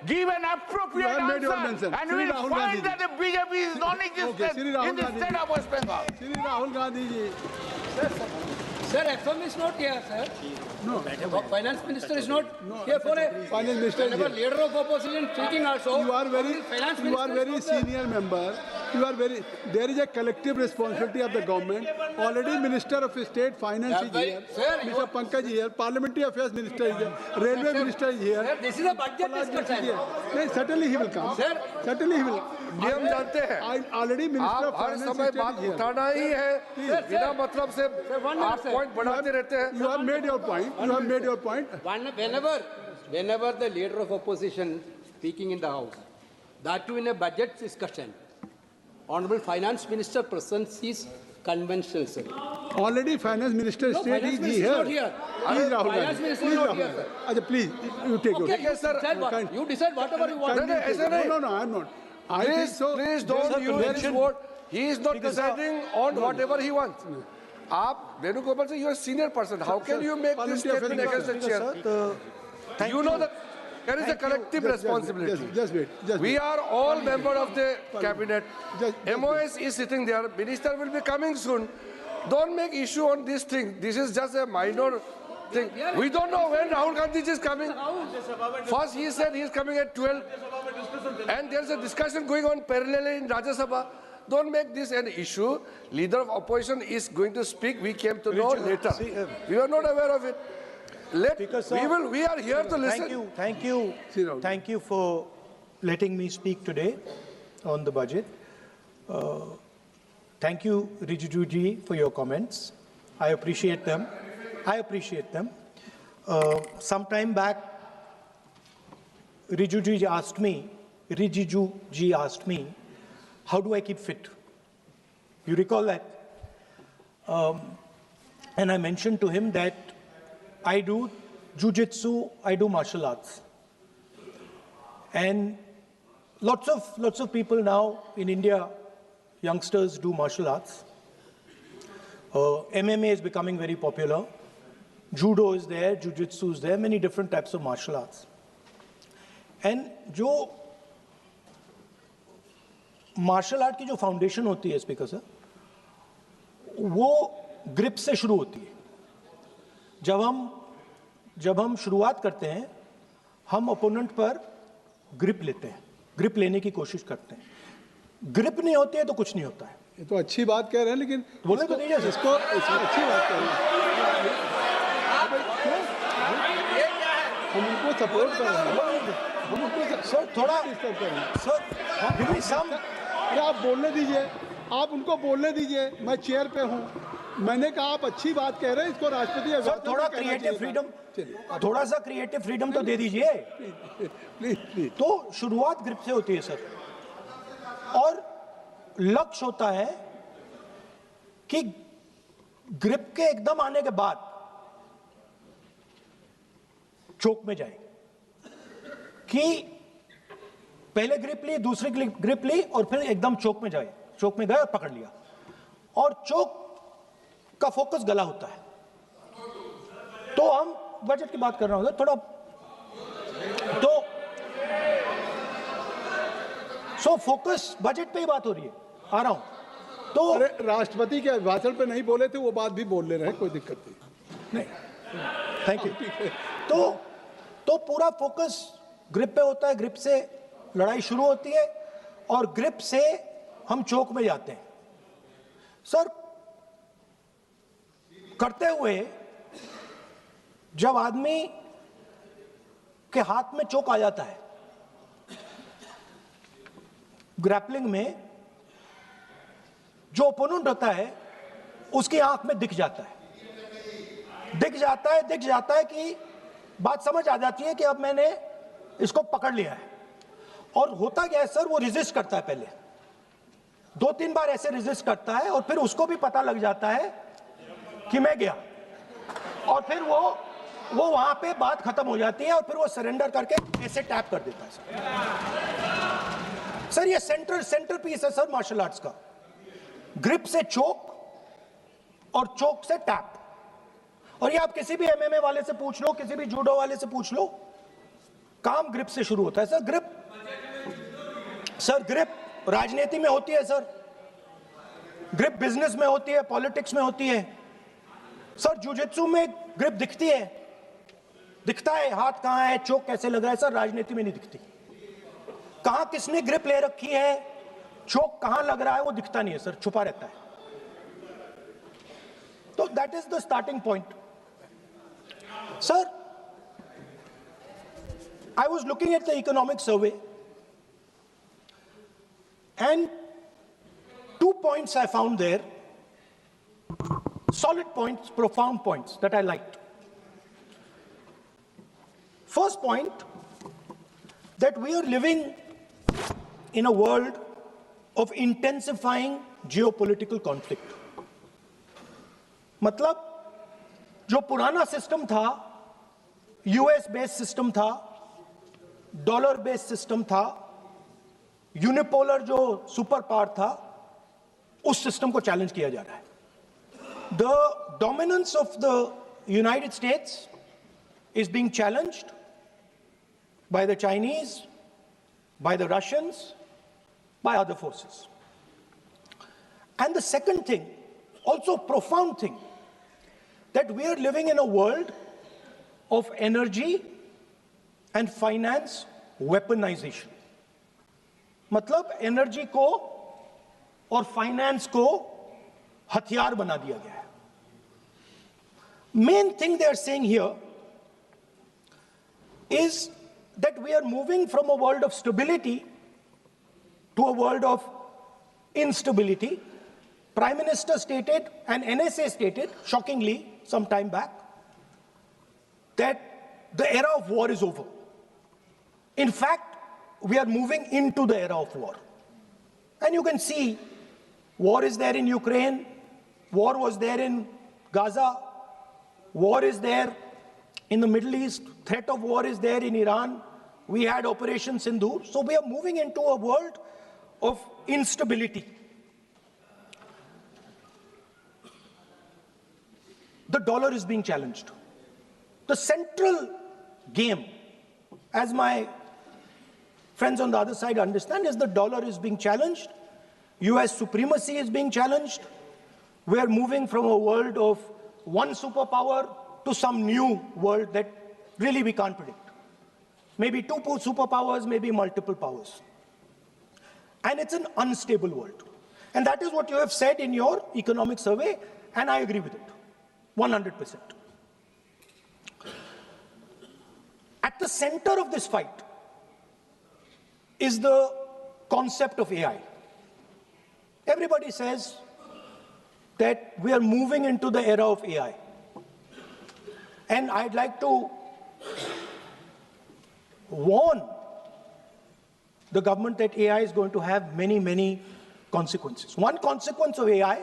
give an appropriate answer, and we will find that the BJP is non-existent in the state of West Bengal. Shri Rahul Gandhi ji. Sir, FM is not here, sir. No. Finance minister is not here for a Finance minister is whenever here. leader of opposition speaking also. You are finance minister very is not there. senior member. There is a collective responsibility of the government. Already Minister of State Finance is here. Sir, Mr. Pankaj is here. Parliamentary Affairs Minister is here. Railway Minister is here. Sir, this is a budget discussion. नहीं, certainly he will come. Sir, Certainly he will. नियम जानते हैं Already Minister आप of her Finance समय is बात here. उठाना ही है बिना मतलब से आप पॉइंट बढ़ाते रहते हैं You have made your point. You have made your point. whenever the leader of opposition speaking in the house, that too in a budget discussion, Honorable Finance Minister presents his conventional, sir. Already Finance Minister No, State Finance is Minister is here. not here. Please, Rahul Finance Gandhi. Minister Please, is not Rahul here, Gandhi. sir. Achha, please, you take Okay, your. you decide whatever you want. Kindly ऐसे take- नहीं। No, I'm not. I think please so. Please don't use his word he is not deciding on whatever he wants आप वेणुगोपाल से you are senior person how can you make this statement against the chair you know that there is a collective responsibility. Just wait. We are all members of the cabinet. Just MOS is sitting there. Minister will be coming soon. Don't make issue on this thing. This is just a minor thing. We don't know when Rahul Gandhi is coming. First he said he is coming at 12. And there is a discussion going on parallelly in Rajya Sabha. Don't make this an issue. Leader of opposition is going to speak. We came to know later. We were not aware of it. We are here to listen. Thank you for letting me speak today on the budget. Thank you, Rijiju ji, for your comments. I appreciate them. Some time back, Rijiju ji asked me, how do I keep fit? You recall that? And I mentioned to him that I do jujitsu, I do martial arts. And lots of people now in India, youngsters do martial arts. MMA is becoming very popular. Judo is there, jujitsu is there, many different types of martial arts. And जो martial art की जो foundation होती है speaker sir, वो grip से शुरू होती है. जब हम शुरुआत करते हैं, हम ओपोनेंट पर ग्रिप लेते हैं, ग्रिप लेने की कोशिश करते हैं. ग्रिप नहीं होती है तो कुछ नहीं होता है. ये तो अच्छी बात कह रहे हैं, लेकिन बोले तो नहीं जैसे इसको अच्छी बात कह रहे हैं. हम उनको सपोर्ट कर रहे हैं. हम उनको सर थोड़ा डिस्टर्ब कर रहे हैं. Sir give me some. अरे आप बोलने दीजिए, आप उनको बोलने दीजिए. मैं चेयर पे हूँ. मैंने कहा आप अच्छी बात कह रहे हैं, इसको राष्ट्रपति सर थोड़ा क्रिएटिव फ्रीडम, थोड़ा सा क्रिएटिव फ्रीडम तो दे दीजिए. प्लीज. तो शुरुआत ग्रिप से होती है सर, और लक्ष्य होता है कि ग्रिप के एकदम आने के बाद चोक में जाए, कि पहले ग्रिप ली, दूसरी ग्रिप ली, और फिर एकदम चोक में जाए. चोक में गए और पकड़ लिया, और चोक का फोकस गला होता है. तो हम बजट की बात कर रहा हूं थोड़ा, तो फोकस बजट पे ही बात हो रही है. आ रहा हूं. तो अरे राष्ट्रपति के भाषण पे नहीं बोले थे, वो बात भी बोल ले रहे हैं, कोई दिक्कत नहीं. Thank you. तो पूरा फोकस ग्रिप पे होता है. ग्रिप से लड़ाई शुरू होती है, और ग्रिप से हम चोक में जाते हैं. सर करते हुए जब आदमी के हाथ में चोक आ जाता है, ग्रैपलिंग में जो ओपोनेंट होता है उसकी आंख में दिख जाता है कि बात समझ आ जाती है कि अब मैंने इसको पकड़ लिया है. और होता क्या है सर, वो रेजिस्ट करता है. पहले 2-3 बार ऐसे रेजिस्ट करता है, और फिर उसको भी पता लग जाता है कि मैं गया, और फिर वो वहां पे बात खत्म हो जाती है, और फिर वो सरेंडर करके ऐसे टैप कर देता है. सर ये सेंटर पीस है सर मार्शल आर्ट्स का. ग्रिप से चोक और चोक से टैप. और ये आप किसी भी एमएमए वाले से पूछ लो, किसी भी जूडो वाले से पूछ लो, काम ग्रिप से शुरू होता है सर। ग्रिप राजनीति में होती है सर, ग्रिप बिजनेस में होती है, पॉलिटिक्स में होती है सर। जुजित्सु में ग्रिप दिखती है, दिखता है हाथ कहां है, चोक कैसे लग रहा है सर। राजनीति में नहीं दिखती। कहां किसने ग्रिप ले रखी है, चोक कहां लग रहा है, वो दिखता नहीं है सर, छुपा रहता है। तो that is the starting point sir. I was looking at the economic survey and 2 points I found there, solid points, profound points that I liked. First point, that we are living in a world of intensifying geopolitical conflict. मतलब जो पुराना system था, US based system था, dollar based system था, unipolar जो super power था, उस system को चैलेंज किया जा रहा है। The dominance of the United states is being challenged by the Chinese, by the Russians, by other forces. And the second thing, also profound thing, that we are living in a world of energy and finance weaponization. मतलब energy को और finance को हथियार बना दिया गया है. Main thing they are saying here is that we are moving from a world of stability to a world of instability. Prime Minister stated and NSA stated, shockingly, some time back, that the era of war is over. In fact, we are moving into the era of war. And you can see, war is there in Ukraine, war was there in Gaza, war is there in the Middle East, threat of war is there in Iran, we had Operation Sindoor. So we are moving into a world of instability. The dollar is being challenged. The central game, as my friends on the other side understand, is the dollar is being challenged. US supremacy is being challenged. We are moving from a world of one superpower to some new world that really we can't predict. Maybe two superpowers, maybe multiple powers. And it's an unstable world. And that is what you have said in your economic survey, and I agree with it, 100%. At the center of this fight is the concept of AI. Everybody says that we are moving into the era of AI. And I'd like to warn the government that AI is going to have many, many consequences. One consequence of AI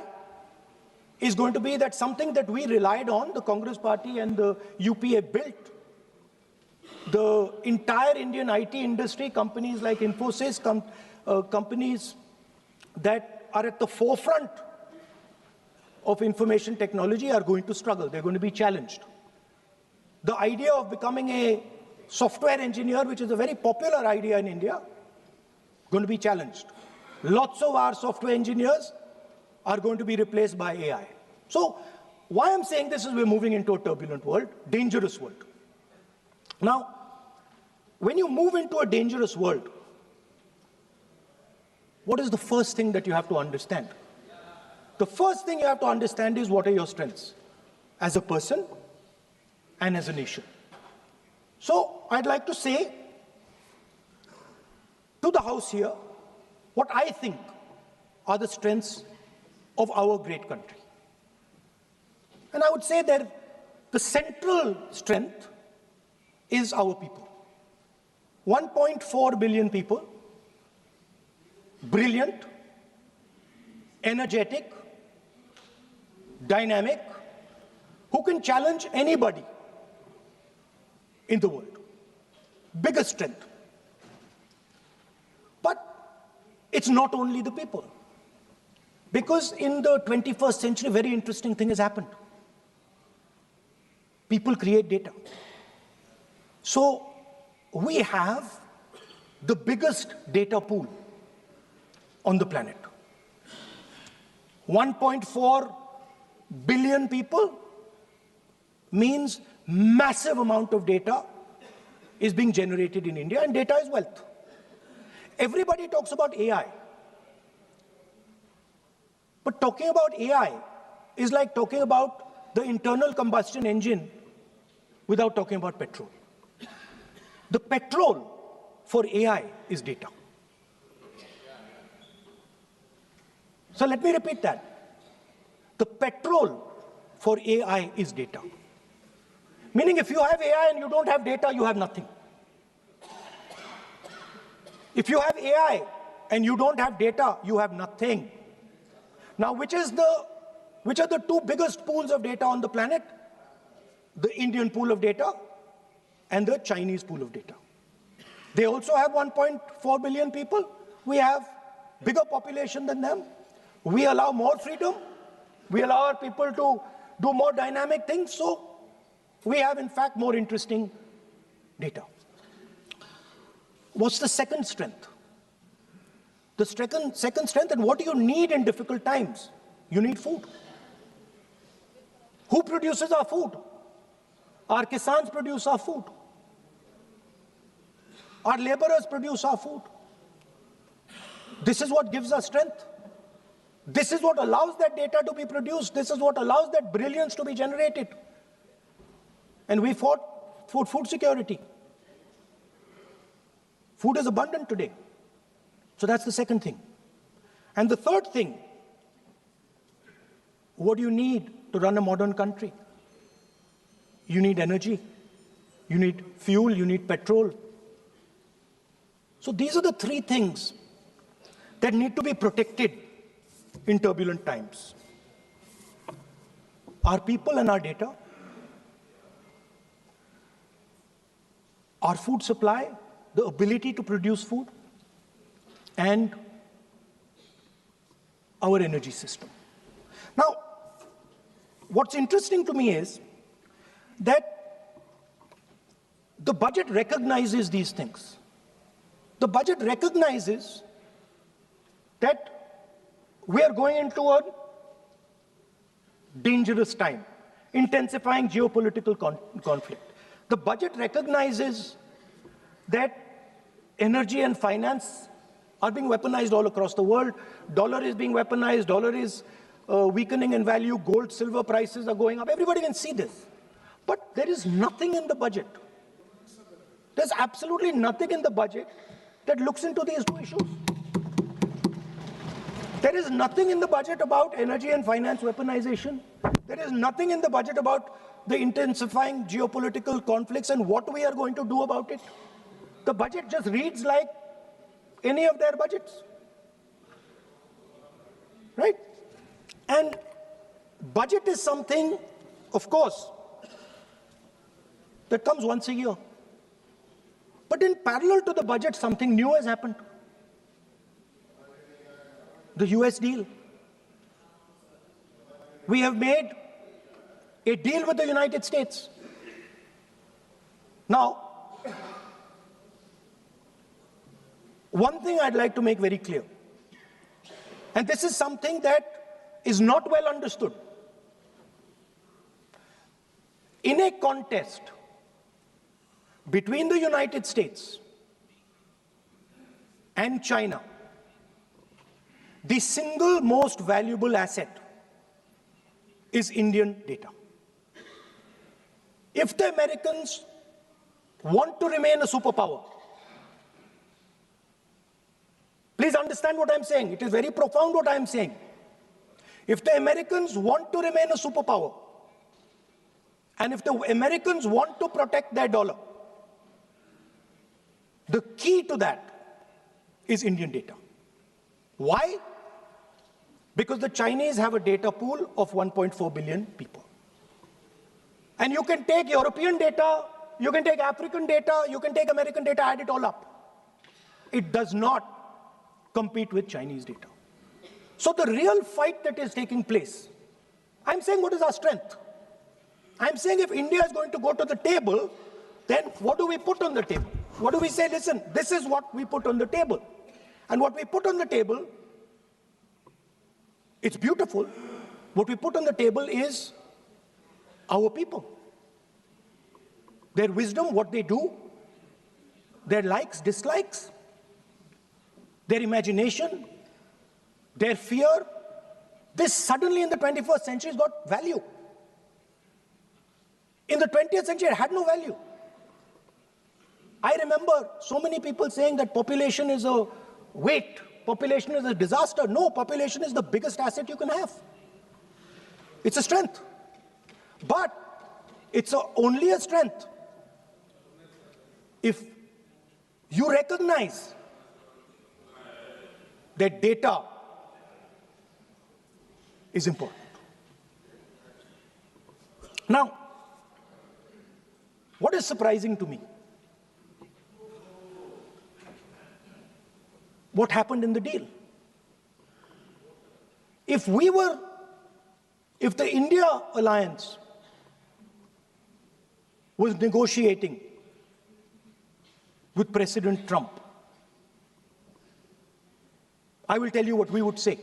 is going to be that something that we relied on, the Congress Party and the UPA built, the entire Indian IT industry, companies like Infosys, companies that are at the forefront of information technology are going to struggle. They're going to be challenged. The idea of becoming a software engineer, which is a very popular idea in India, going to be challenged. Lots of our software engineers are going to be replaced by AI. So why I'm saying this is we're moving into a turbulent world, dangerous world. Now, when you move into a dangerous world, what is the first thing that you have to understand? The first thing you have to understand is what are your strengths as a person and as a nation. So I'd like to say to the House here what I think are the strengths of our great country. And I would say that the central strength is our people. 1.4 billion people, brilliant, energetic, dynamic, who can challenge anybody in the world. Biggest strength. But it's not only the people. Because in the 21st century, very interesting thing has happened. People create data. So we have the biggest data pool on the planet. 1.4 billion people means massive amount of data is being generated in India, and data is wealth. Everybody talks about AI. But talking about AI is like talking about the internal combustion engine without talking about petrol. The petrol for AI is data. So let me repeat that. The petrol for AI is data. Meaning if you have AI and you don't have data, you have nothing. If you have AI and you don't have data, you have nothing. Now, which are the two biggest pools of data on the planet? The Indian pool of data and the Chinese pool of data. They also have 1.4 billion people. We have bigger population than them. We allow more freedom. We allow our people to do more dynamic things. So we have, in fact, more interesting data. What's the second strength? The second strength, and what do you need in difficult times? You need food. Who produces our food? Our kisans produce our food. Our laborers produce our food. This is what gives us strength. This is what allows that data to be produced. This is what allows that brilliance to be generated. And we fought for food security. Food is abundant today. So that's the second thing. And the third thing, what do you need to run a modern country? You need energy. You need fuel. You need petrol. So these are the three things that need to be protected in turbulent times. Our people and our data, our food supply, the ability to produce food, and our energy system. Now, what's interesting to me is that the budget recognizes these things. The budget recognizes that we are going into a dangerous time, intensifying geopolitical conflict. The budget recognizes that energy and finance are being weaponized all across the world. Dollar is being weaponized, dollar is weakening in value, gold, silver prices are going up. Everybody can see this. But there is nothing in the budget. There's absolutely nothing in the budget that looks into these two issues. There is nothing in the budget about energy and finance weaponization. There is nothing in the budget about the intensifying geopolitical conflicts and what we are going to do about it. The budget just reads like any of their budgets, right? And budget is something, of course, that comes once a year. But in parallel to the budget, something new has happened. The US deal. We have made a deal with the United States. Now, one thing I'd like to make very clear, and this is something that is not well understood. In a contest between the United States and China, the single most valuable asset is Indian data. If the Americans want to remain a superpower, please understand what I'm saying. It is very profound what I'm saying. If the Americans want to remain a superpower, and if the Americans want to protect their dollar, the key to that is Indian data. Why? Because the Chinese have a data pool of 1.4 billion people. And you can take European data, you can take African data, you can take American data, add it all up. It does not compete with Chinese data. So the real fight that is taking place, I'm saying what is our strength? I'm saying if India is going to go to the table, then what do we put on the table? what do we say? Listen, this is what we put on the table. And what we put on the table, it's beautiful. What we put on the table is our people. Their wisdom, what they do, their likes, dislikes, their imagination, their fear. This suddenly in the 21st century has got value. In the 20th century, it had no value. I remember so many people saying that population is a weight, population is a disaster. No, population is the biggest asset you can have. It's a strength. But it's only a strength if you recognize that data is important. Now, what is surprising to me? What happened in the deal? If the India alliance was negotiating with President Trump, I will tell you what we would say.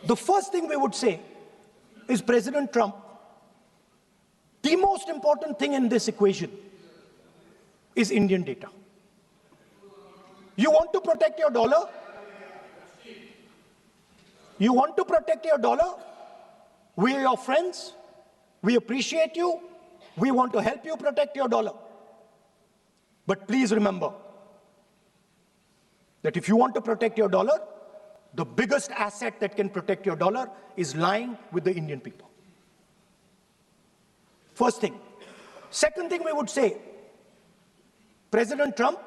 The first thing we would say is, President Trump, the most important thing in this equation is Indian data. You want to protect your dollar? You want to protect your dollar? We are your friends. We appreciate you. We want to help you protect your dollar. But please remember that if you want to protect your dollar, the biggest asset that can protect your dollar is lying with the Indian people. First thing. Second thing we would say, President Trump,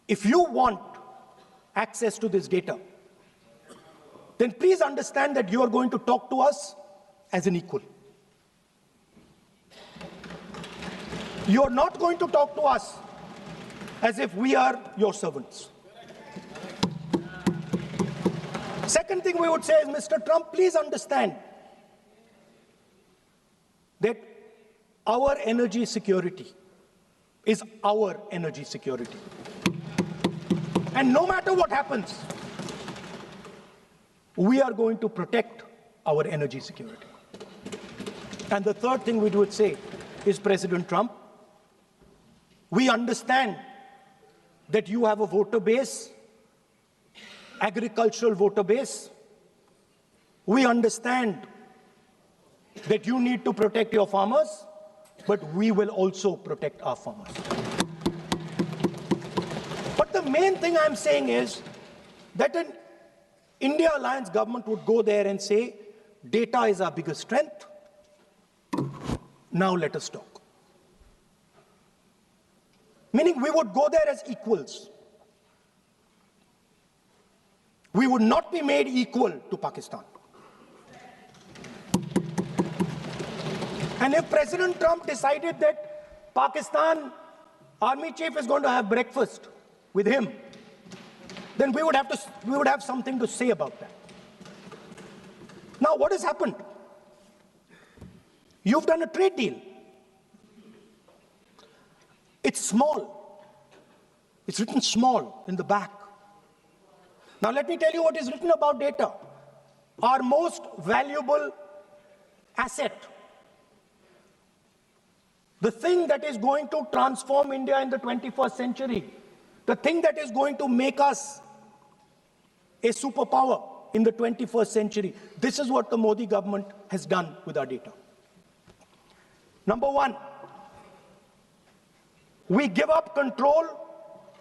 if you want access to this data, then please understand that you are going to talk to us as an equal. You are not going to talk to us as if we are your servants. Second thing we would say is, Mr. Trump, please understand that our energy security is our energy security. And no matter what happens, we are going to protect our energy security. And the third thing we would say is, President Trump, we understand that you have a voter base, agricultural voter base. We understand that you need to protect your farmers, but we will also protect our farmers. But the main thing I'm saying is that an India Alliance government would go there and say, data is our biggest strength. Now let us talk. Meaning we would go there as equals. We would not be made equal to Pakistan. And if President Trump decided that Pakistan army chief is going to have breakfast with him, then we would have something to say about that. Now, what has happened? You've done a trade deal. It's small. It's written small in the back. Now, let me tell you what is written about data. Our most valuable asset. The thing that is going to transform India in the 21st century. The thing that is going to make us a superpower in the 21st century. This is what the Modi government has done with our data. Number one, we give up control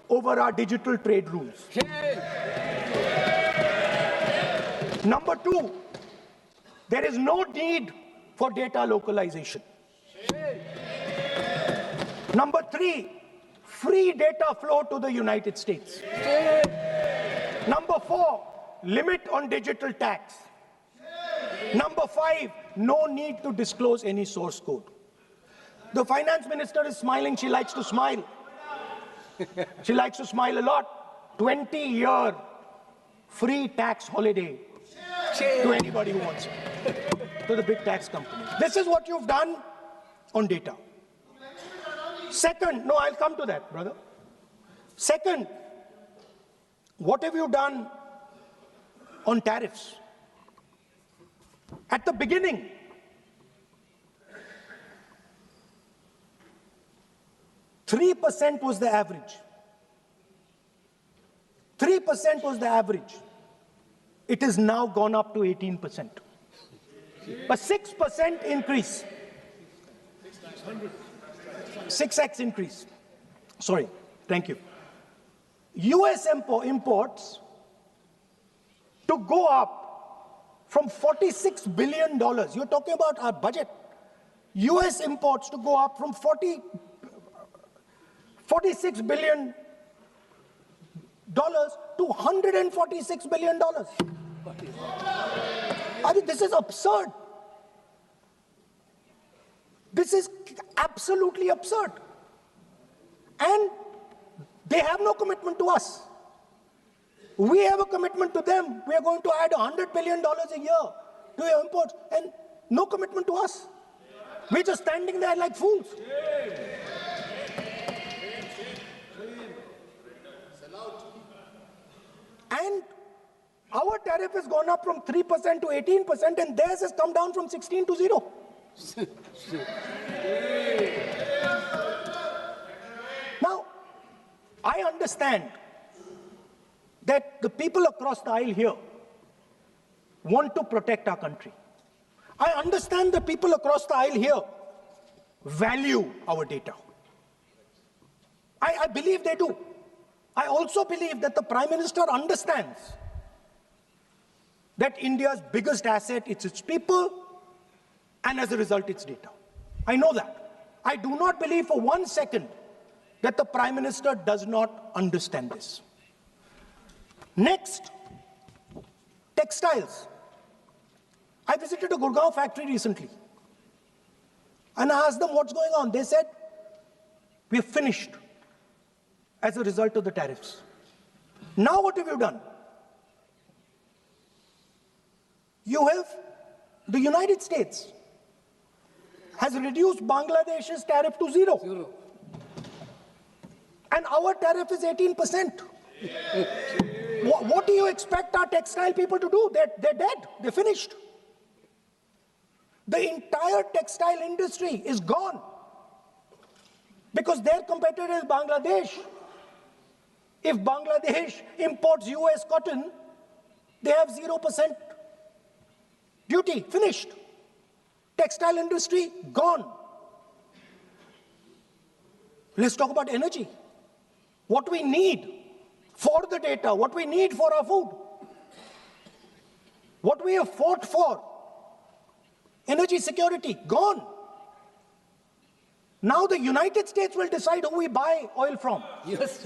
over our digital trade rules. Number two, there is no need for data localization. Number three, free data flow to the United States. Number four, limit on digital tax. Number five, no need to disclose any source code. The finance minister is smiling. She likes to smile. She likes to smile a lot. 20-year free tax holiday to anybody who wants it. to the big tax companies. This is what you've done on data. Second, no, I'll come to that, brother. Second, what have you done on tariffs? At the beginning, %3 was the average. 3% was the average. It has now gone up to 18%. A 6% increase. 6x increase. Sorry, thank you. US imports to go up from $46 billion. You're talking about our budget. US imports to go up from $46 billion to $146 billion. I mean, this is absurd. This is absolutely absurd. And they have no commitment to us. We have a commitment to them. We are going to add $100 billion a year to your imports, and no commitment to us. We're just standing there like fools. And our tariff has gone up from 3% to 18%, and theirs has come down from 16 to 0. Now, I understand that the people across the aisle here want to protect our country. I understand the people across the aisle here value our data. I believe they do. I also believe that the Prime Minister understands that India's biggest asset is its people, and as a result, its data. I know that. I do not believe for 1 second that the Prime Minister does not understand this. Next, textiles. I visited a Gurgaon factory recently, and I asked them what's going on. They said, we're finished as a result of the tariffs. Now what have you done? You have, the United States has reduced Bangladesh's tariff to 0. And our tariff is 18%. What do you expect our textile people to do? They're dead. They're finished. The entire textile industry is gone because their competitor is Bangladesh. If Bangladesh imports US cotton, they have 0% duty. Finished. Textile industry gone. Let's talk about energy. What we need for the data, what we need for our food, what we have fought for, energy security, gone. Now the United States will decide who we buy oil from. Yes.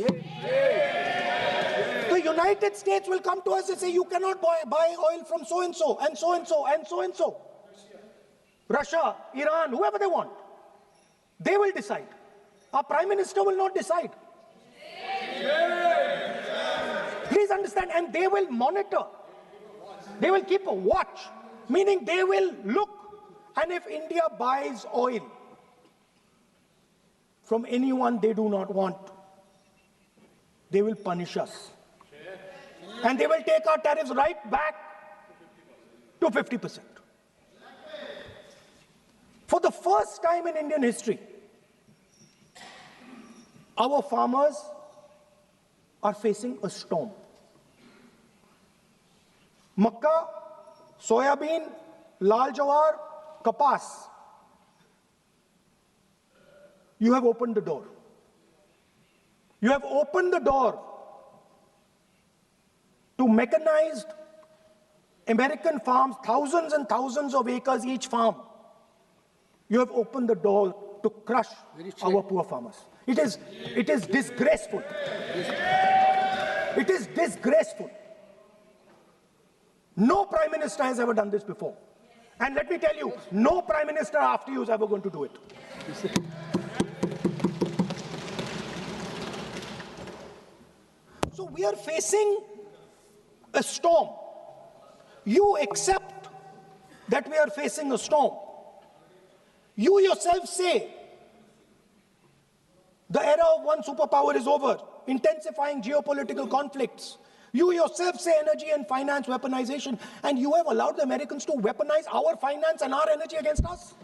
The United States will come to us and say, you cannot buy oil from so-and-so, and so-and-so, and so-and-so. Russia, Iran, whoever they want. They will decide. Our Prime Minister will not decide. Please understand, and they will monitor. They will keep a watch, meaning they will look, and if India buys oil from anyone they do not want, they will punish us. And they will take our tariffs right back to 50%. For the first time in Indian history, our farmers are facing a storm. Makka, soybean, lal jawar, kapas. You have opened the door. You have opened the door to mechanized American farms, thousands and thousands of acres each farm. You have opened the door to crush our poor farmers. It is disgraceful. It is disgraceful. No Prime Minister has ever done this before. And let me tell you, no Prime Minister after you is ever going to do it. So we are facing a storm. You accept that we are facing a storm. You yourself say the era of one superpower is over, intensifying geopolitical conflicts. You yourself say energy and finance weaponization, and you have allowed the Americans to weaponize our finance and our energy against us?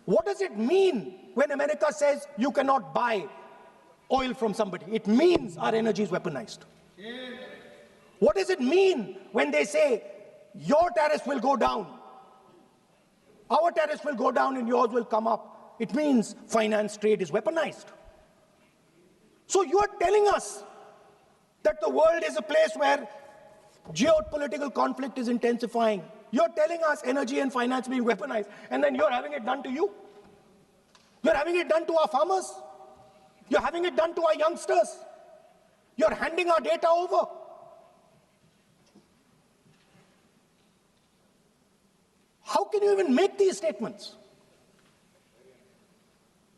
What does it mean when America says you cannot buy oil from somebody? It means our energy is weaponized. What does it mean when they say your tariffs will go down, our tariffs will go down and yours will come up? It means finance trade is weaponized. So you are telling us that the world is a place where geopolitical conflict is intensifying. You're telling us energy and finance being weaponized, and then you're having it done to you. You're having it done to our farmers. You're having it done to our youngsters. You're handing our data over. How can you even make these statements?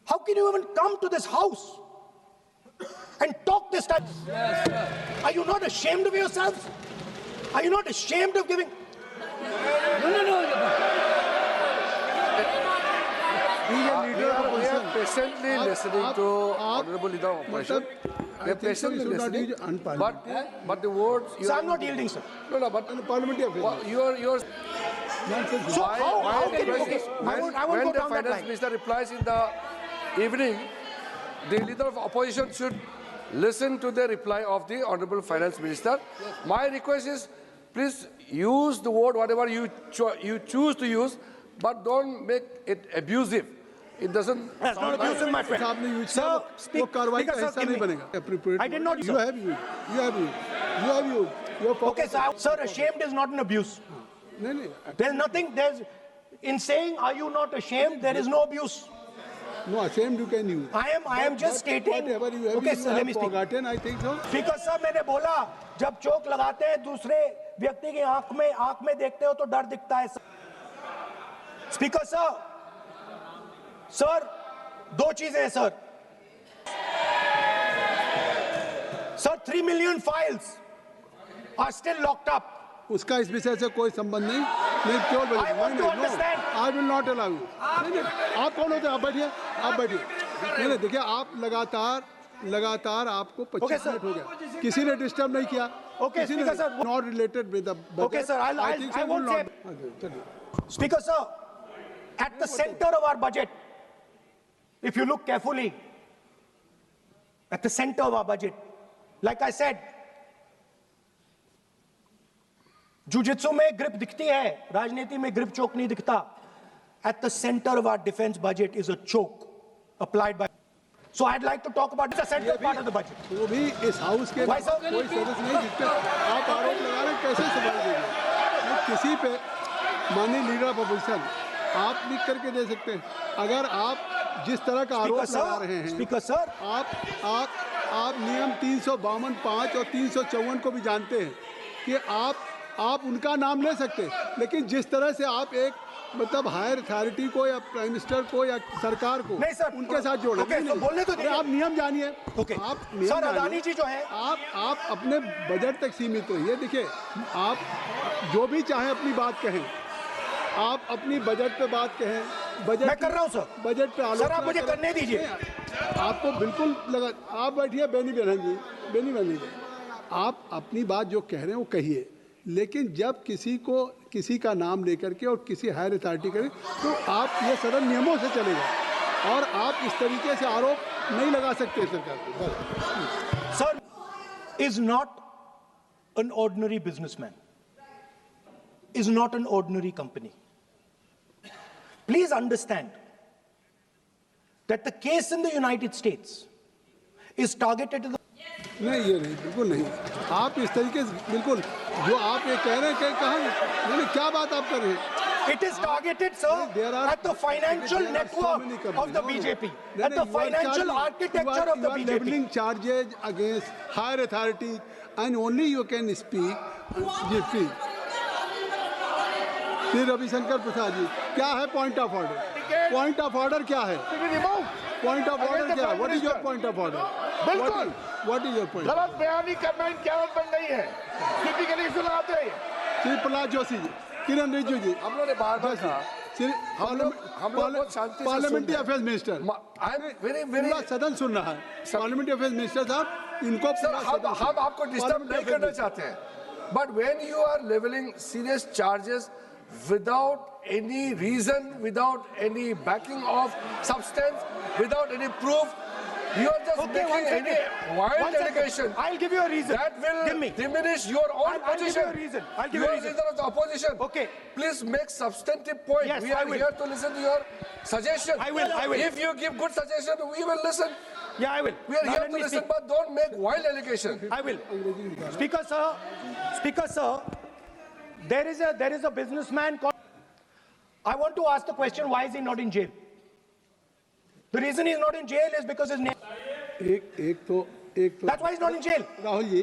How can you even come to this house and talk this type? Are you not ashamed of yourselves? Are you not ashamed of giving? We are patiently listening to Honorable Leader of Opposition. We are patiently listening, but the words... So I'm not yielding, sir. No, but you're... So how can you... Okay, I won't when go the down that finance line. minister replies in the evening, the leader of opposition should listen to the reply of the honorable finance minister. Yes. My request is, please use the word whatever you choose to use, but don't make it abusive. It doesn't. That's not abusing, my friend. Sir, speak. I did not use. You have used. You have used. You have used. Okay, sir, ashamed is not an abuse. No. There's nothing, in saying, are you not ashamed, there is no abuse. No, ashamed you can use. I am just stating. Whatever you have, okay, sir, let me speak. Forgotten, I think so. Speaker sir, मैंने बोला, जब चोक लगाते हैं दूसरे व्यक्ति की आंख में देखते हो तो डर दिखता है. Speaker sir, दो चीजें हैं sir. Sir, 3 million files are still locked up. उसका इस विषय से कोई संबंध नहीं. मैं क्यों बोलूं? I will not allow you. आप कौन होते हैं? आप बैठिए. नहीं देखिए, आप लगातार आपको 25 मिनट हो गया. किसी ने डिस्टर्ब नहीं किया. Okay, Speaker sir. Not related with the budget. Okay, sir. I won't say. Speaker sir, at the center of our budget, if you look carefully, at the center of our budget, like I said, jujitsu में grip दिखती है, राजनीति में grip choke नहीं दिखता. At the center of our defense budget is a choke applied by. So I'd like to talk about the central part of the budget. वो भी इस हाउस के कोई सदस्य नहीं दिखते. आप आरोप लगा रहे हैं, कैसे सवाल देंगे? किसी पे माननीय लीडर ऑफ अपोजिशन आप लिख करके दे सकते हैं. अगर आप जिस तरह का आरोप लगा रहे हैं, स्पीकर सर, आप नियम 352(5) और 354 को भी जानते हैं कि आप उनका नाम ले सकते हैं, लेकिन जिस तरह से आप एक मतलब हायर अथॉरिटी को या प्राइम मिनिस्टर को या सरकार को नहीं सर, उनके साथ जोड़े. तो बोलने तो दीजिए. आप नियम जानिए. आप नियम सर, अदानी जी जो है, आप अपने बजट तक सीमित रहिए. देखिए, आप जो भी चाहें अपनी बात कहें, आप अपनी बजट पे बात कहें. बजट मैं कर रहा हूं सर. बजट पे आलोचना. सर, आप मुझे करने दीजिए. आपको बिल्कुल लगा. आप बैठिए बेनी बहन जी, आप अपनी बात जो कह रहे हैं वो कहिए, लेकिन जब किसी का नाम लेकर के और किसी हायर अथॉरिटी करें तो आप ये सदन नियमों से चलेगा और आप इस तरीके से आरोप नहीं लगा सकते सरकार को. Sir is not an ordinary businessman, is not an ordinary company. Please understand that the case in the United States is targeted to the... नहीं, ये नहीं, बिल्कुल नहीं. आप इस तरीके से बिल्कुल जो आप ये कह रहे हैं, कहाँ क्या बात आप कर रहे हैं? It is targeted, sir, at the financial network of the BJP, at the financial architecture of the BJP. You are leveling charges against higher authorities, and only you can speak. Shri Ravishankar Prasad ji, क्या है point of order? Point of order क्या है? Point of order Against the क्या? Prime What is your Minister. point of order? बिल्कुल What is your point? गलत बयानी करना इनकी आदत बन गई है। टिपिकल इशू लगाते हैं। श्री प्रहलाद जोशी जी, किरण रिजिजू जी, हम लोगों ने बार-बार कहा श्री हम लोग बहुत शांति से पार्लियामेंट्री सुन रहे हैं। Affairs minister, I am very पूरा सदन सुन रहा है। पार्लियामेंट्री अफेयर्स मिनिस्टर साहब, इनको सर पूरा सदन हम आपको डिस्टर्ब नहीं करना चाहते हैं, but when you are levelling serious charges without any reason, without any backing of substance, without any proof, you are just Okay, one making any second. wild One second. allegation. I'll give you a reason. That Give will me. diminish your own I'll give position. you a reason. I'll give You you a are reason. leader of the opposition. Okay. Please make substantive point. Yes, We I are will. here to listen to your suggestion. I will. If you give good suggestion, we will listen. Yeah, I will. We are Now here let to me listen, speak. but don't make wild allegation. I will. Speaker, sir, there is a businessman called. I want to ask the question: why is he not in jail? The reason he's not in jail is because his name. एक तो That's why he's not in jail. Rahul ji,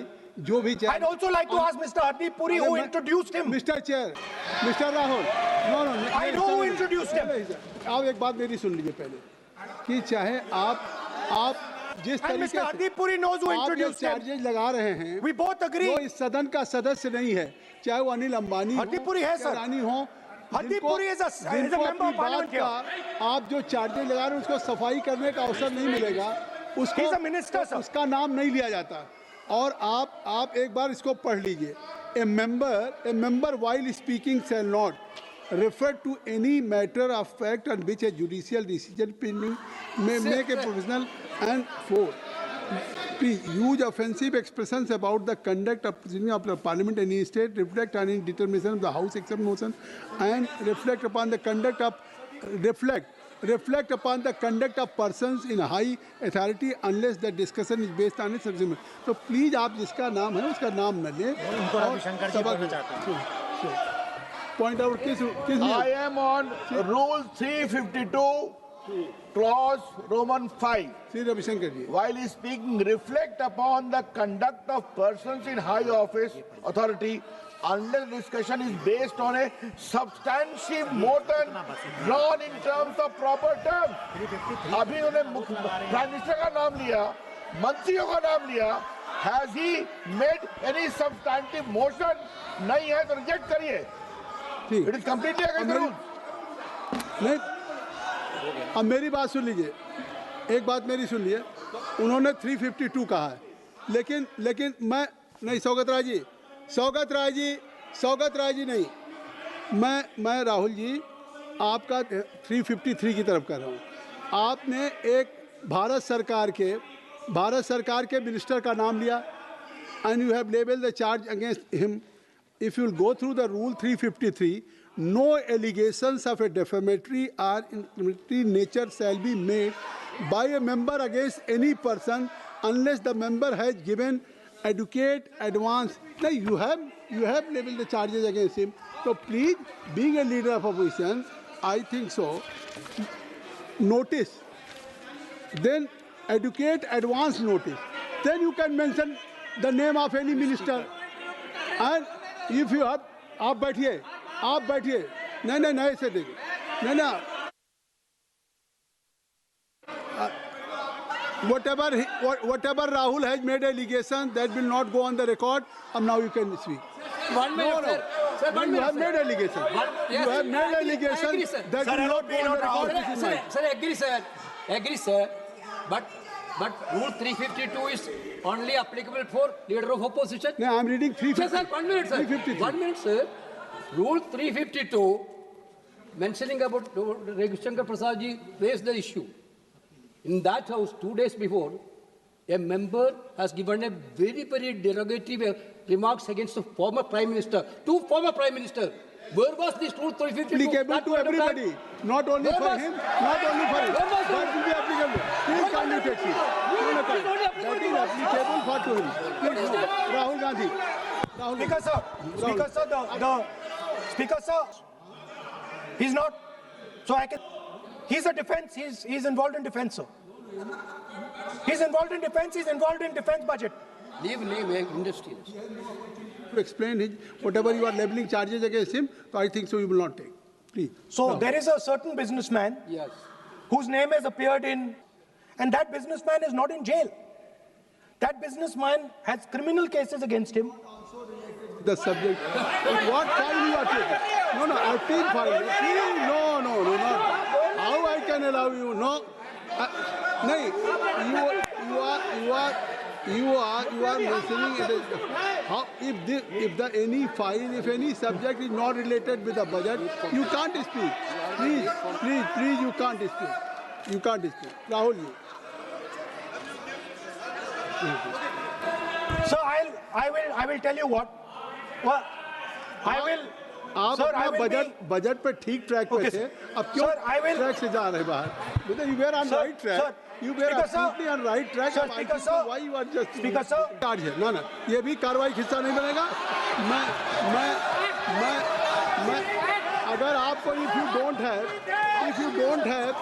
जो भी चाहे I'd also like to ask Mr. Hardeep Puri who introduced him. Mister chair, mister Rahul, no I know who introduced him. आप एक बात मेरी सुन लीजिए पहले, कि चाहे आप जिस And तरीके Mr. से Hardeep Puri knows who आप ये introduced him. चार्जेज लगा रहे हैं, We both agree. वो इस सदन का सदस्य नहीं है, चाहे वो अनिल अंबानी हरदीप पुरी है, सर। रानी हो, हरदीप जिनको- पुरी is a जिनको member अपनी of parliament बात का आप जो चार्जेज लगा रहे हैं उसको सफाई करने का अवसर नहीं मिलेगा, उसको He's a minister, sir. उसका नाम नहीं लिया जाता। और आप एक बार इसको पढ़ लीजिए, a member while speaking shall not refer to any matter of fact on which a judicial decision pending may make a provisional and for use offensive expressions about the conduct of the parliament in any state, reflect on any determination of the house except motion, and reflect upon the conduct of persons in high authority unless the discussion is based on a subsequent. तो please आप जिसका नाम है उसका नाम न लें। Point out किस I am on Rule 352, Clause Roman 5. Shri Ravishankar ji, While speaking, reflect upon the conduct of persons in high office, authority, unless discussion is based on a substantive motion drawn in terms of proper terms. अभी उन्होंने prime minister का नाम लिया, मंत्रियों का नाम लिया. Has he made any substantive motion? नहीं है तो रिजेक्ट करिए. ठीक It is completely against the rules. नहीं, अब मेरी बात सुन लीजिए, एक बात मेरी सुन लीजिए, उन्होंने 352 कहा है, लेकिन मैं नहीं, सौगत राय जी नहीं, मैं राहुल जी आपका 353 की तरफ कर रहा हूँ। आपने एक भारत सरकार के मिनिस्टर का नाम लिया, and you have labeled the charge against him. If you will go through the rule 353, no allegations of a defamatory or incriminatory nature shall be made by a member against any person unless the member has given adequate advance. Now you have labeled the charges against him. So please, being a leader of opposition, I think so. Notice, then adequate advance notice. Then you can mention the name of any minister. And if you have, आप बैठिए, नहीं ऐसे देखिए, नहीं, whatever Rahul has made allegation, that will not go on the record, and now you can speak. 1 minute, sir. Sir, 1 You minute, have sir. made allegation. You have made I agree, allegation sir. that will not go on the record. This is mine. Sir, agree, sir. But Rule 352 is only applicable for leader of opposition. No, I am reading 350. Sir, 1 minute, sir. 353. 1 minute, sir. Rule 352, mentioning about Ravi Shankar Prasad ji raised the issue. In that house, 2 days before, a member has given a very, very derogatory remarks against the former Prime Minister, two former Prime Ministers. Where was this Rule 352? Applicable That to point of time? everybody, not only Where for was- him, not only for him. Where was the- That will be applicable. Please kindly take seat. That is applicable for to him. Please, no. Rahul Gandhi. Speaker, sir, he's not. So he's a defense. He's involved in defense, sir. He's involved in defense. He's involved in defense budget. Leave industry. To explain whatever you are leveling charges against him, so I think so you will not take. Please. So there is a certain businessman Yes. whose name has appeared in And that businessman is not in jail. That businessman has criminal cases against him. The subject. What file you are taking? No, I think file. No, not. How I can allow you? No. No, you are mentioning it. How if any subject is not related with the budget, you can't speak. Please, you can't speak. You can't speak. Rahul, you. So I will tell you what. Well, I will. आप Sir, I अपना will budget पे ठीक track पे Okay, थे sir. अब क्यों Sir, I will- track से जा रहे बाहर मतलब you were on Sir, right track sir, you were Speaker, sir. absolutely on right track Sir, अब I Speaker, think sir. why you are just Speaker, sir. charge है ना ये भी कार्रवाई का हिस्सा नहीं बनेगा मैं अगर आपको if you don't have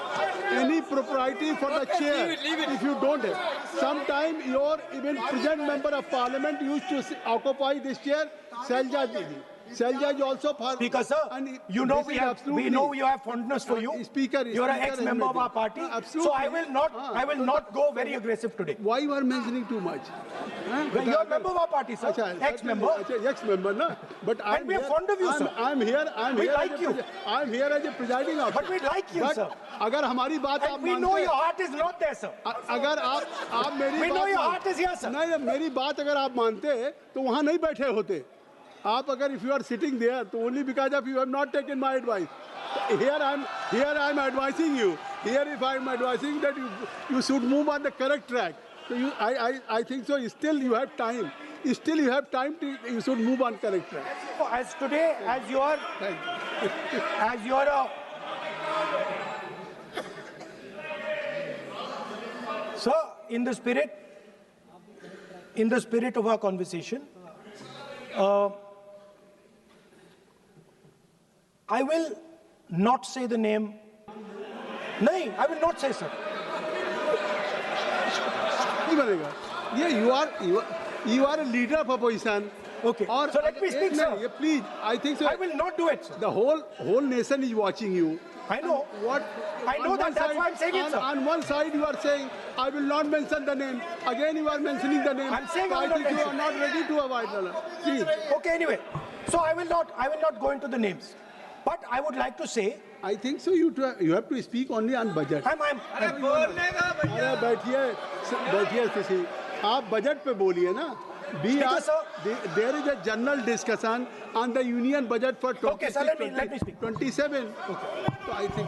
any propriety for the chair if you don't have sometime your even present member of parliament used to occupy this chair Selja Didi Selja is also for Speaker, sir, and you know this we is have absolutely- we have fondness for you. Speaker, you are an Speaker ex-member of our party. Absolutely. So I will not go very aggressive today. Why you are mentioning too much? Well, you are a member of our party, sir. Ex-member. Ex-member, no. But And we are fond of you, sir. I'm here. We like you. I'm here as a presiding officer. But we like you, But sir. अगर हमारी बात आप And we know your heart is not there, sir. अगर आप मेरी We बात know your heart is here, sir. नहीं मेरी बात अगर आप मानते तो वहाँ नहीं बैठे होते आप अगर if you are sitting there तो only because of you have not taken my advice here I'm advising you here if I'm advising that you should move on the correct track so I think so still you have time to you should move on correct track As today, as you are Sir, in the spirit of our conversation, I will not say the name. No, I will not say, sir. नहीं बनेगा ये you are a leader of opposition Okay. और So let me speak, sir. ये please I think so I will not do it, sir. the whole nation is watching you I know. What? I know on that, one that's side- why I'm saying it, sir. On one side you are saying, I will not mention the name. Again you are mentioning the name. I'm saying so I I will not think you are mention. not ready to avoid the Please. Okay, anyway. So I will not go into the names. But I would like to say, I think so you have to speak only on budget. I'm अरे बैठिए किसी आप budget पे बोलिए ना Speaker, sir. There is a general discussion on the union budget for 26, Okay, sir, let me speak. 27. Okay. So I think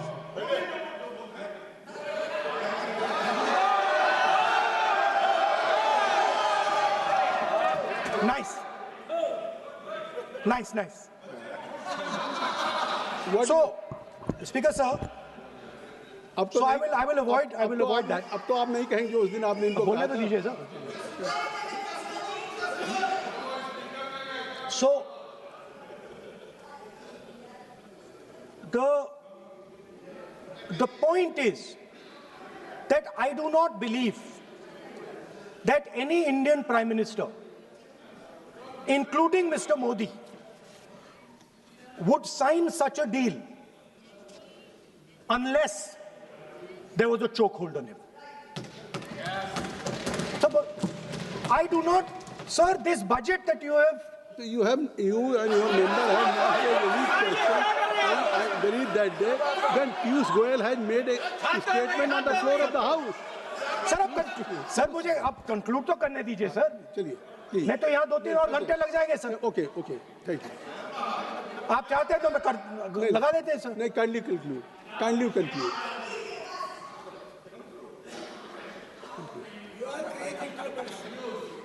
Nice. what So, Speaker, sir, अब तो so I नहीं- will avoid that. अब तो आप नहीं कहेंगे उस दिन आपने इनको बोलने कहा तो था। दीजिए, sir. So, the point is that I do not believe that any Indian Prime Minister, including Mr. Modi, would sign such a deal unless there was a chokehold on him. So, but I do not, sir, this budget that you have. So you and your member have not made any question. I believe that day. Then Piyush Goyal had made a statement on the floor of the house. Sir मुझे अब conclude तो करने दीजिए sir. चलिए, please. नहीं तो यहाँ 2-3 और घंटे लग जाएंगे सर. Okay, thank you. आप चाहते हैं तो मैं लगा देते हैं sir. No, kindly conclude.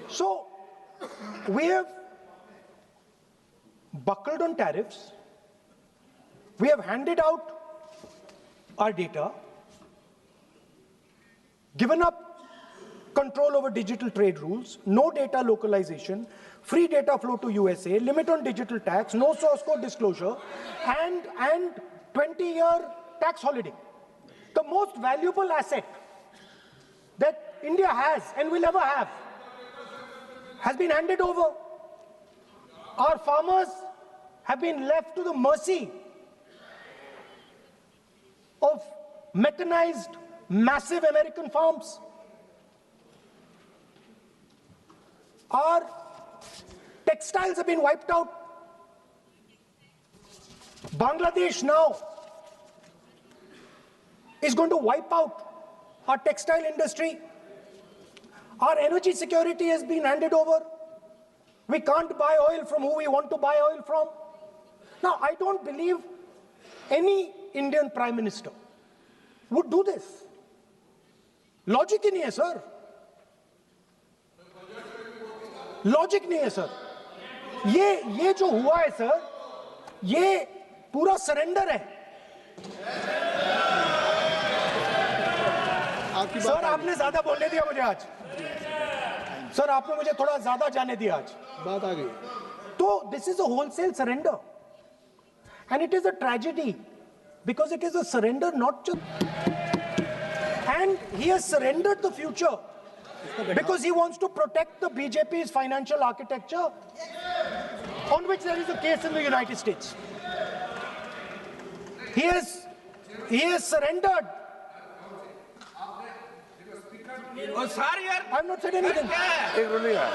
So, we have buckled on tariffs. We have handed out our data, given up control over digital trade rules, no data localization, free data flow to USA, limit on digital tax, no source code disclosure, and 20-year tax holiday. The most valuable asset that India has and will ever have has been handed over. Our farmers have been left to the mercy of mechanized massive American farms. Our textiles have been wiped out. Bangladesh now is going to wipe out our textile industry. Our energy security has been handed over. We can't buy oil from who we want to buy oil from. Now, I don't believe any Indian Prime Minister would do this. Logic ही नहीं है sir. Logic नहीं है sir. ये जो हुआ है sir, ये पूरा सरेंडर है. सर आपने ज्यादा बोलने दिया मुझे आज. सर आपने मुझे थोड़ा ज्यादा जाने दिया आज. बात आ गई. तो this is a wholesale surrender, and it is a tragedy because it is a surrender not just, and he has surrendered the future because he wants to protect the BJP's financial architecture, on which there is a case in the United States. He has surrendered. I'm not saying anything. एक minute यार,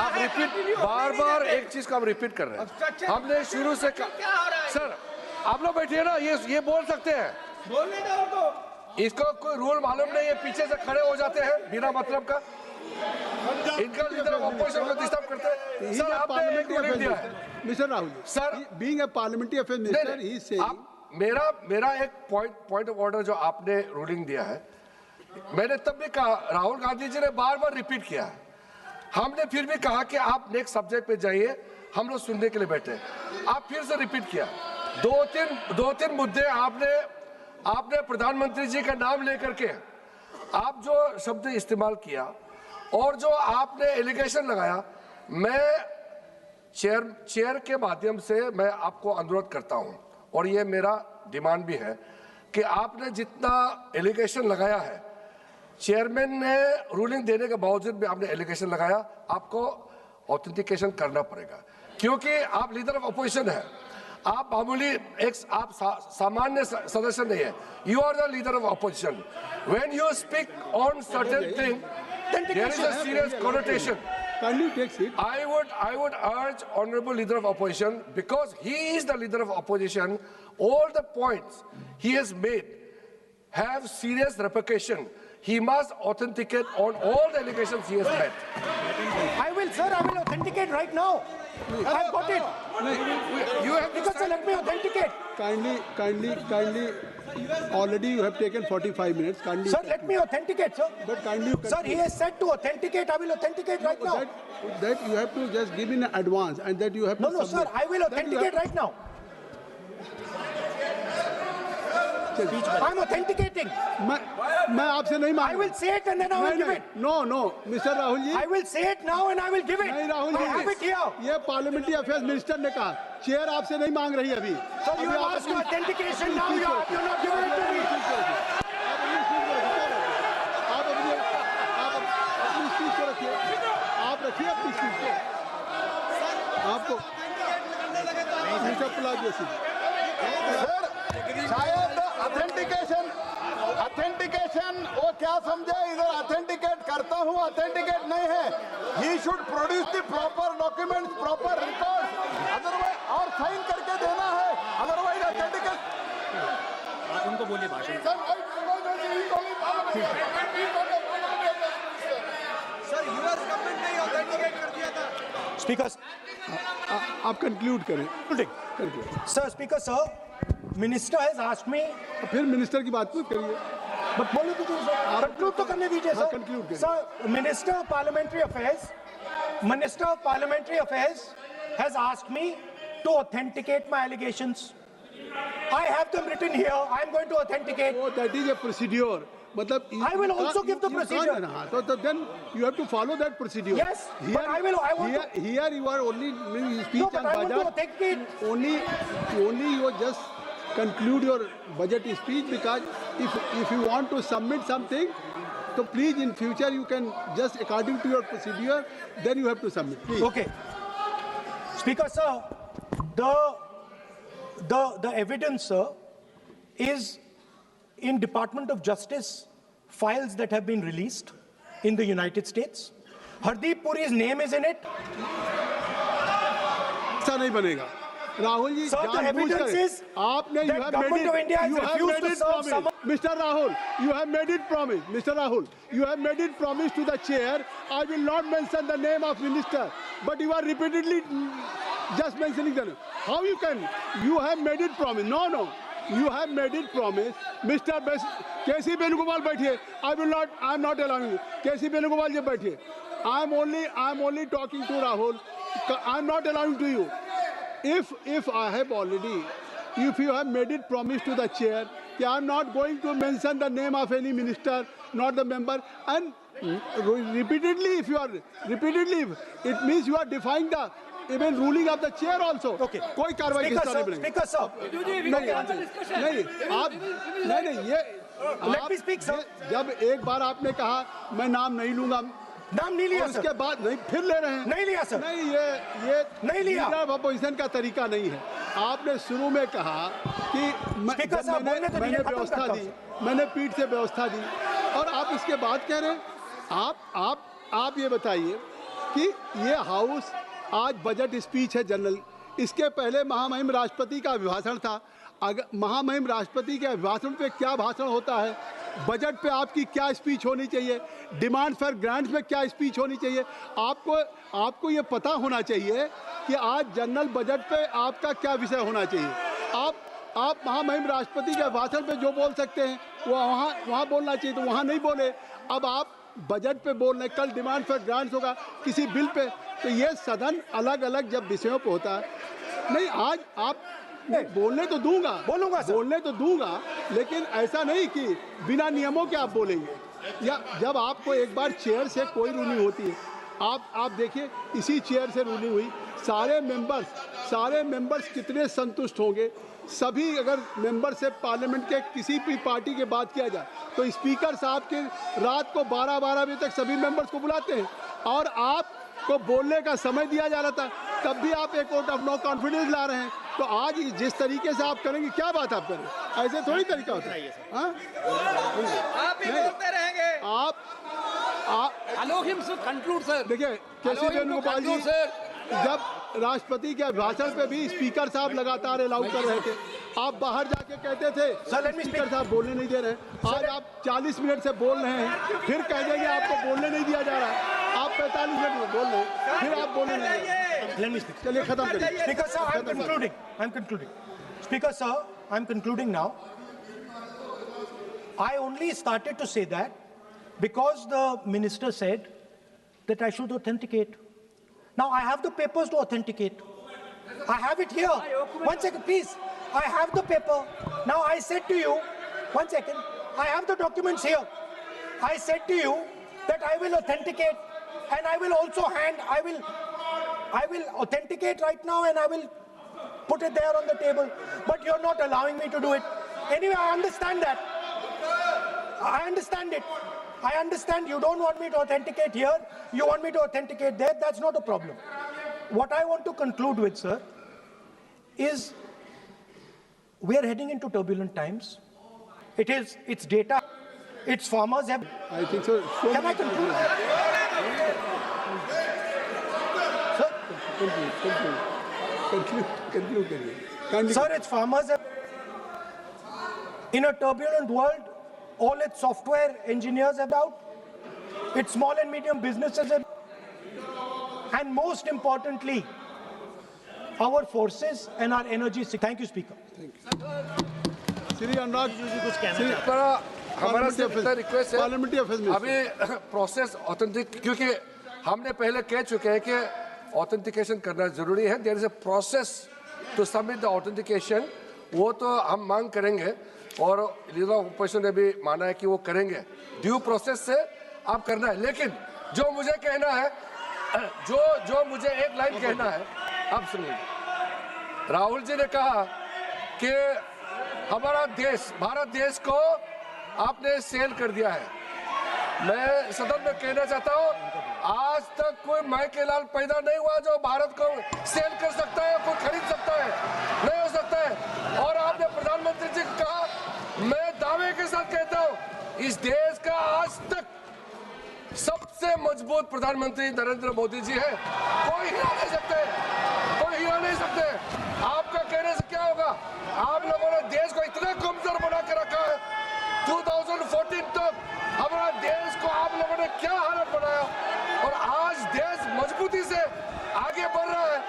आप repeat बार-बार एक चीज को हम repeat कर रहे हैं. हमने शुरू से सर आप लोग बैठिए ना, ये बोल सकते हैं. बोलने दो उनको. इसको कोई रूल मालूम नहीं है, पीछे से खड़े हो जाते हैं बिना मतलब का. इनका लीडर ऑपोजिशन को डिस्टर्ब करते हैं. सर आपने एक रूलिंग दिया है mister Rahul sir, being a parliamentary affair minister, he is saying मेरा एक पॉइंट ऑफ ऑर्डर जो आपने रूलिंग दिया है, मैंने तब भी कहा, राहुल गांधी जी ने बार बार रिपीट किया है. हमने फिर भी कहा कि आप नेक्स्ट सब्जेक्ट पे जाइए, हम लोग सुनने के लिए बैठे. आप फिर से रिपीट किया. दो तीन मुद्दे आपने प्रधानमंत्री जी का नाम लेकर के आप जो शब्द इस्तेमाल किया और जो आपने एलिगेशन लगाया, मैं चेयर के माध्यम से मैं आपको अनुरोध करता हूं, और ये मेरा डिमांड भी है कि आपने जितना एलिगेशन लगाया है, चेयरमैन ने रूलिंग देने के बावजूद भी आपने एलिगेशन लगाया, आपको ऑथेंटिकेशन करना पड़ेगा, क्योंकि आप लीडर ऑफ अपोजिशन है. आप मामूली आप सामान्य सदस्य नहीं है. You are the leader of opposition. When you speak on certain thing, there is a serious connotation. Kindly take seat. I would urge honorable leader of opposition, because he is the leader of opposition, all the points he has made have serious repercussion. He must authenticate on all the allegations he has made. I will authenticate right now. I've got it. You have to Because let me authenticate. Kindly. Already you have taken 45 minutes. Kindly. Sir, let me authenticate, sir. But kindly. Sir, he has said to authenticate. I will authenticate right now. That you have to just give in advance, and that you have to. No, sir. I will authenticate right now. I'm authenticating. मैं आपसे नहीं मांग. I will say it and then I will give it. No, Mr. Rahul ji. I will say it now and I will give it. नहीं Rahul I have it ji, here. ये parliamentary affairs minister ने कहा, chair आपसे नहीं मांग रही अभी. So you have asked for authentication now. You're not giving it to me. आप अपनी स्पीच को रखिए. आप रखिए अपनी स्पीच को. आपको मिस्टर पुलाजी सर, शायद ऑथेंटिकेशन वो क्या समझे, इधर ऑथेंटिकेट करता हूँ, ऑथेंटिकेट नहीं है. He should produce the proper document, proper record, otherwise और साइन करके देना है, अदरवाइज ऑथेंटिकेट. आप उनको बोलिए भाषण. सर यूएस गवर्नमेंट ने ऑथेंटिकेट कर दिया था. Speaker. आप कंक्लूड करें. Sir, Speaker, sir. Minister has asked me. फिर मिनिस्टर की बात मत करिए. But बोलो तो conclude तो करने दीजिए हाँ, sir. conclude करिए. Sir, Minister of Parliamentary Affairs has asked me to authenticate my allegations. I have them written here. I am going to authenticate. Oh, that is a procedure. मतलब I will also give the procedure. So then you have to follow that procedure. Yes, but I want to. Here you are only speech No, but on I want to budget. authenticate. Only you just conclude your budget speech, because if you want to submit something, so please in future you can just according to your procedure, then you have to submit. Please. Okay. Speaker, sir, the evidence, sir, is in Department of Justice files that have been released in the United States. Hardeep Puri's name is in it. ऐसा नहीं बनेगा Rahul ji Sir, the evidence is आपने that government of India has refused to serve someone. Mr. Rahul, you have made it promise. Mr. Rahul, you have made it promise to the chair. I will not mention the name of minister, but you are repeatedly just mentioning the name. How you can? You have made it promise. No. You have made it promise. Mr. K.C. Venugopal बैठिए. I am not allowing you. K.C. Venugopal जी बैठिए. I am only talking to Rahul. I am not allowing to you. If I have already, if you have made it promise to the chair, I am not going to mention the name of any minister, not the member, and repeatedly, it means you are defying the even ruling of the chair also. Okay. कोई कार्रवाई किस तरह नहीं Speaker sir. नहीं ये Let me speak, sir. जब एक बार आपने कहा मैं नाम नहीं लूंगा, नाम नहीं लिया उसके सर. बाद नहीं फिर ले रहे हैं. नहीं लिया सर. नहीं ये नहीं लिया. लीडर ऑफ अपोजिशन का तरीका नहीं है. आपने शुरू में कहा कि स्पीकर साहब, बोलने तो मैंने दीजिए, खत्म व्यवस्था करता दी, हूं. मैंने पीठ से व्यवस्था दी, और आप इसके बाद कह रहे हैं. आप ये बताइए कि ये हाउस आज बजट स्पीच है जनरल. इसके पहले महामहिम राष्ट्रपति का अभिभाषण था. अगर महामहिम राष्ट्रपति के अभिभाषण पे क्या भाषण होता है, बजट पे आपकी क्या स्पीच होनी चाहिए, डिमांड फॉर ग्रांट्स में क्या स्पीच होनी चाहिए, आपको ये पता होना चाहिए कि आज जनरल बजट पे आपका क्या विषय होना चाहिए. आप महामहिम राष्ट्रपति के भाषण पे जो बोल सकते हैं वो वहाँ बोलना चाहिए, तो वहाँ नहीं बोले. अब आप बजट पे बोल रहे, कल डिमांड फॉर ग्रांट्स होगा किसी बिल पे, तो ये सदन अलग अलग जब विषयों पे होता है. नहीं, आज आप बोलने तो दूंगा, बोलने तो दूंगा, लेकिन ऐसा नहीं कि बिना नियमों के आप बोलेंगे. या जब आपको एक बार चेयर से कोई रूलिंग होती है, आप देखिए इसी चेयर से रूलिंग हुई, सारे मेंबर्स कितने संतुष्ट होंगे. सभी अगर मेंबर से पार्लियामेंट के किसी भी पार्टी के बात किया जाए तो स्पीकर साहब के रात को 12 बजे तक सभी मेंबर्स को बुलाते हैं, और आपको बोलने का समय दिया जा रहा था, तब भी आप एक वोट ऑफ नो कॉन्फिडेंस ला रहे हैं. तो आज जिस तरीके से आप करेंगे, क्या बात आप करें, ऐसे थोड़ी तरीका होता है. आप ही बोलते रहेंगे. आप Allow him to conclude, sir. देखिए केसी वेणुगोपाल जी जब राष्ट्रपति के भाषण पे भी स्पीकर साहब लगातार अलाउ कर रहे थे. आप बाहर जाके कहते थे स्पीकर साहब बोलने नहीं दे रहे. आज आप 40 मिनट से बोल रहे हैं, फिर कह देंगे आपको बोलने नहीं दिया जा रहा है. आप 45 मिनट में बोल रहे हैं, फिर आप बोलने नहीं. चलिए खत्म करिए. Speaker sir, I'm concluding. Speaker sir, I'm concluding now. I only started to say that because the minister said that I should authenticate. Now I have the papers to authenticate. I have it here. 1 second, please. I have the paper. Now I said to you, 1 second, I have the documents here. I said to you that I will authenticate, and I will also I will authenticate right now, and I will put it there on the table. But you're not allowing me to do it. Anyway, I understand that. I understand it. I understand you don't want me to authenticate here. You want me to authenticate there. That's not a problem. What I want to conclude with, sir, is we are heading into turbulent times. It's data. It's farmers have. I think so. Can I conclude? Conclude. Sir, it's farmers have. In a turbulent world, all its software engineers are out. Its small and medium businesses are. And most importantly, our forces and our energy. Thank you, Speaker. Shri Anurag हमारा सिर्फ इतना request है, parliamentary affairs में अभी process authentic, क्योंकि हमने पहले कह चुके हैं कि ऑथेंटिकेशन करना जरूरी है. There is a process to submit the authentication. वो तो हम मांग करेंगे, और लीडर ऑफ अपोजिशन ने भी माना है कि वो करेंगे. ड्यू प्रोसेस से आप करना है. लेकिन जो मुझे कहना है, जो मुझे एक लाइन कहना है, आप सुनिए. राहुल जी ने कहा कि हमारा देश, भारत देश को आपने सेल कर दिया है. मैं सदन में कहना चाहता हूं, आज तक कोई माइके लाल पैदा नहीं हुआ जो भारत को सेल कर सकता है, कोई खरीद सकता है, नहीं हो सकता है. और आपने प्रधानमंत्री जी को कहा, मैं दावे के साथ कहता हूं इस देश का आज तक सबसे मजबूत प्रधानमंत्री नरेंद्र मोदी जी है। कोई हिला नहीं सकते, कोई हिला नहीं सकते। आपका कहने से क्या होगा? आप लोगों ने देश को इतना कमजोर बना के रखा है। 2014 तक हमारा देश को आप लोगों ने क्या हालत बनाया, और आज देश मजबूती से आगे बढ़ रहा है।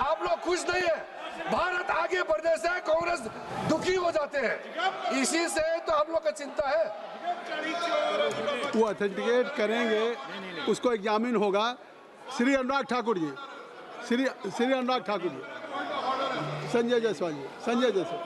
आप लोग खुश नहीं है। भारत आगे बढ़ने से कांग्रेस दुखी हो जाते हैं। इसी से तो हम लोग का चिंता है। वो ऑथेंटिकेट करेंगे, उसको एग्जामिन होगा। Shri Anurag Thakur ji, Shri Anurag Thakur ji, Sanjay Jaiswal ji, Sanjay Jaiswal.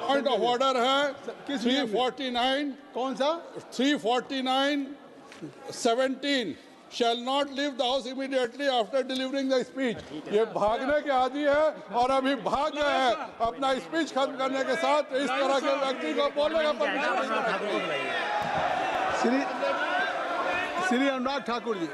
Point of order है किस 349, कौन सा? 349(17) shall not leave the house immediately after delivering the speech। ये भागने के आदि है और अभी भाग गए हैं अपना स्पीच खत्म करने के साथ। इस तरह के व्यक्ति को बोलने का परमिशन नहीं। श्री अनुराग ठाकुर जी।